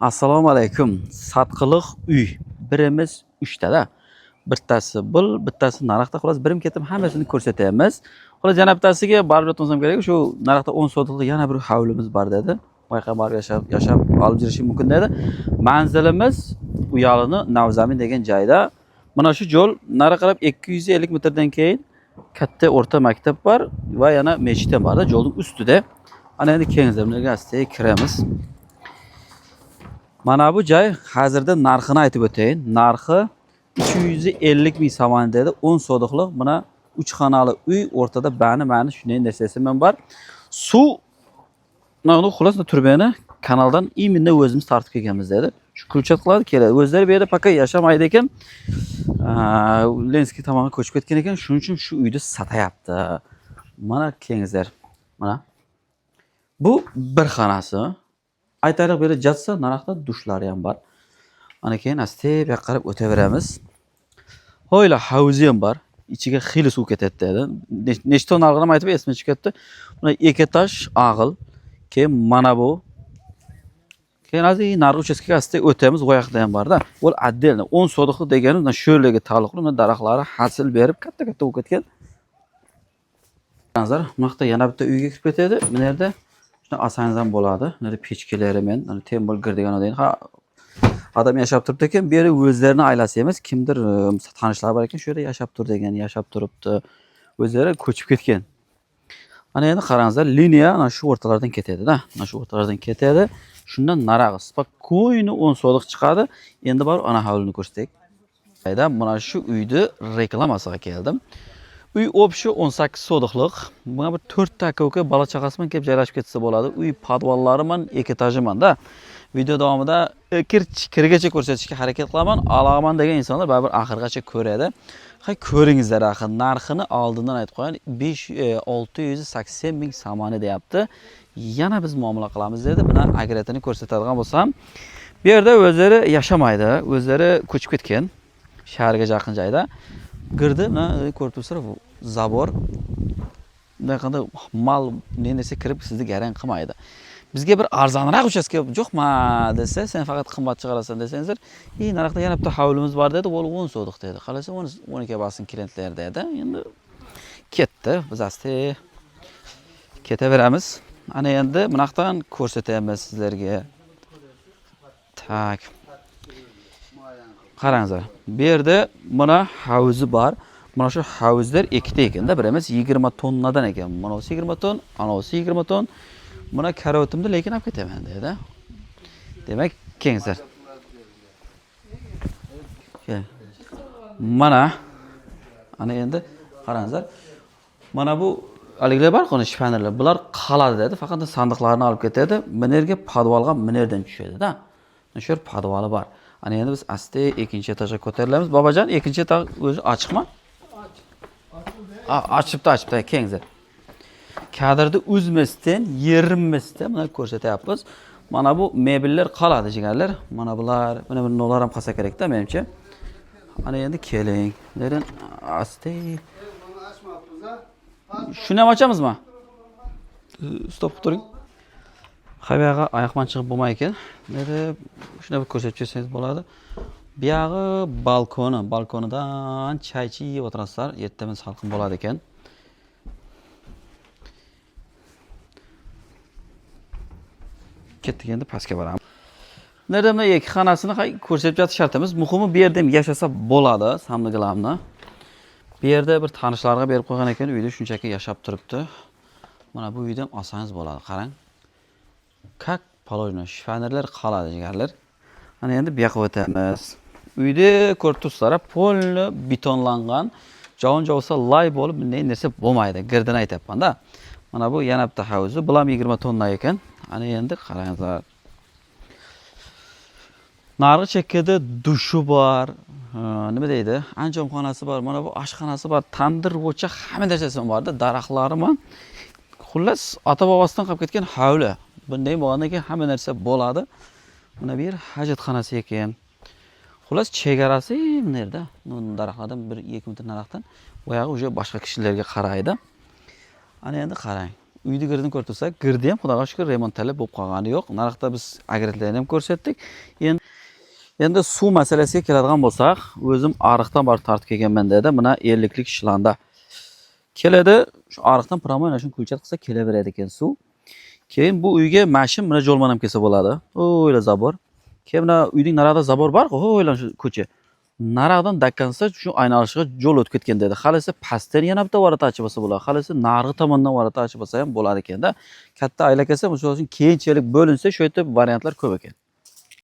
Assalomu alaykum. Satqiliq uy. Birimiz 3 tada. Bittasi bul, bittasi narxda. Xolos birim ketib hammasini ko'rsatamiz. Xolos yana bittasiga baribir o'tmasam kerak. Shu narxda 10 sotixlik yana bir hovlimiz bor dedi. Boyqa borib yashab olib yurishim mumkin dedi. Manzilimiz Uyalini Navzamin degan joyda. Mana shu yo'l nari qarab 250 metrdan keyin katta o'rta maktab bor va yana mechit ham bor-da, yo'lning ustida. Ana endi kengzimlarga asta kiramiz. Mana bu joy hozirda narxini aytib o'tayin. Narxi 250 ming so'm dedi. 10 sotixlik mana 3 xonali uy, o'rtada bani shunday narsasi ham bor. Suv mana xulos turbani kanaldan imенно o'zimiz tortib kelganmiz dedi. Shu kulchat qiladi keladi. O'zlari bu yerda paka yashamaydi ekan. Lenskiy tomonga ko'chib ketgan ekan. Shuning uchun shu uyni satayapti. Mana kengizlar. Mana. Bu bir xonasi. Aytaylik bu yerda jatsa narxda dushlari ham bor. Ana keyin asta bu yoqqa qarab o'taveramiz. Hoyla havuzi ham bor. İchiga xili suv ketadi dedi. Nechta narxini ham aytib esimdan chiqib ketdi. Buna 2 etash og'il. Keyin mana bu. Keyin hozir narx uchastkaga asta o'tamiz. Bu yoqda ham bor-da. Bu отдельно 10 sotixlik degani mana shu yerga taalluqli, mana daraxtlari hasil berib katta bo'lib ketgan. Nazar, bu yoqda yana bitta uyga kirib ketadi. Bu yerda asanzam bo'ladi. Nari pechkalari men, ana tembol girdigan degan. Ha, adam yashab turibdi ekan, bu yerda o'zlarini ailasi emas, kimdir tanishlar bor ekan, shu yerda yashab tur degan, yashab turibdi. O'zlari ko'chib ketgan. Ana endi qarangizlar, liniya ana shu o'rtalardan ketadi-da. Ana shu o'rtalardan ketadi. Shundan narag'i spokойно 10 so'liq chiqadi. Endi borib ana hovlini ko'rsatak. Qayda mana shu uyni reklamasiga keldim. Uy opshi 18 sotixlik. Buna bir 4 ta aka bola chaqasi bilan kelib joylashib ketsa bo'ladi. Uy podvallari bilan 2 etajiman-da. Video davomida kirgacha ko'rsatishga harakat qilaman. Aloqaman degan insonlar baribir oxirgacha ko'radi. Hay ko'ringizlar axir, narxini oldindan aytib qo'yaman. 680 ming so'mani deyapti. Yana biz muomala qilamiz dedi. Buni agretini ko'rsatadigan bo'lsam, bu yerda o'zlari yashamaydi, o'zlari ko'chib ketgan. Shaharga yaqin joyda. Girdi, mana ko'rib turibsizlar, bu zabor. Bunday qanday mal nendasi kirib sizni garang qilmaydi. Bizga bir arzonroq uchastka yo'qmi desa, sen faqat qimmat chiqarasan desangizlar, narxda yana bitta hovlimiz bor dedi, u 10 sotix dedi. Qalasa 12 basin klientlar dedi. Endi ketdi. Biz asta ketaveramiz. Ana endi bunaqdan ko'rsatamiz sizlarga. Tak. Qarangizlar. Bu yerda mana havuzi bor. Mana shu havuzlar ikkita ekanda, bir emas 20 tonnadan ekan. Mana 20 ton, ana 20 ton. Buna karotimda lekin olib ketaman dedi. Demak, kengizlar. Mana ana endi qarangizlar. Mana bu aliglar bor, qoni shifanerlar. Bular qoladi dedi. Faqat sandiqlarni olib ketadi. Minerga podvalga minerdan tushadi-da. Shu yer podvali bor. Ana endi biz asta ikkinchi etajga ko'tarilamiz. Bobojon, ikkinchi etag o'zi ochiqmi? Ochibdi, kengizlar. Kadrda uzmasdan, yerinmasdan buni ko'rsatyapmiz. Mana bu mebellar qoladi jigarlar. Mana bular, mana bu nolar ham qolsa kerak-da menimcha. Ana endi keling. Lekin asta. Shuni ham ochamizmi? Stop qilib turing. Xabaga oyoqman chiqib bo'lmay ekan. Nega shuni bir ko'rsatib bersangiz bo'ladi. Bu yog'i balkoni. Balkonidan chaychi yeb o'tirasizlar. Ertaman salqin bo'ladi ekan. Ketdik endi pastga boramiz. Nerda ikki xonasini ko'rsatib jatish shartimiz. Muhimi bu yerda ham yashasa bo'ladi, samligilarni. Bu yerda bir tanishlarga berib qo'ygan ekan, uyda shunchaki yashab turibdi. Mana bu uyda ham olsangiz bo'ladi, qarang. Kak poложено, shifanerlar qoladi jigarlar. Mana endi bu yoqqa o'tamiz. Uyda ko'rib turibsizlar, polni betonlangan, javon javsa lay bo'lib, bunday narsa bo'lmaydi. Girdini aytayapman-da. Mana bu yana bitta havuzi, bu ham 20 tonna ekan. Ana endi qarangizlar. Narxi chekkada dushi bor, nima deydi? Anjomxonasi bor, mana bu oshxonasi bor, tandir bo'yicha hamma narsasi bor-da, daraxtlari ham. Xullas, ota-bobosidan qolib ketgan hovli. Bunday bo'lgandan keyin hamma narsa bo'ladi. Mana bu yer hojatxonasi ekan. Xullas, chegarasi bu yerda. Bu daraxtlardan 1-2 metr narxdan, bu yog'i o'sha boshqa kishilarga qaraydi. Ana endi qarang. Uyni girdini ko'rib tursak, girdi ham xudoga shukr remontali bo'lib qolgani yo'q. Narxda biz agregatlarni ham ko'rsatdik. Endi suv masalasiga keladigan bo'lsak, o'zim ariqdan borib tortib kelganman dedi. Mana 50 lik shilanda keladi. Shu ariqdan pramo mana shu kulchat qilsa kelaveradi ekan suv. Keyin bu uyga mashin mana jo'lman ham kelsa bo'ladi. O'yla zabor. Keyin mana uyning narada zabor bor-ku, o'yla shu ko'cha. Naraqdan dakkansa shu aynalishiga yo'l o'tib ketgan dedi. Xalisi pastdan yana bitta varata ochib bo'lsa bo'ladi. Xalisi narg'i tomondan varata ochib bo'lsa ham bo'lar ekan-da. Katta aylakasi o'sha uchun keyinchalik bo'linsa shu yerda variantlar ko'p ekan.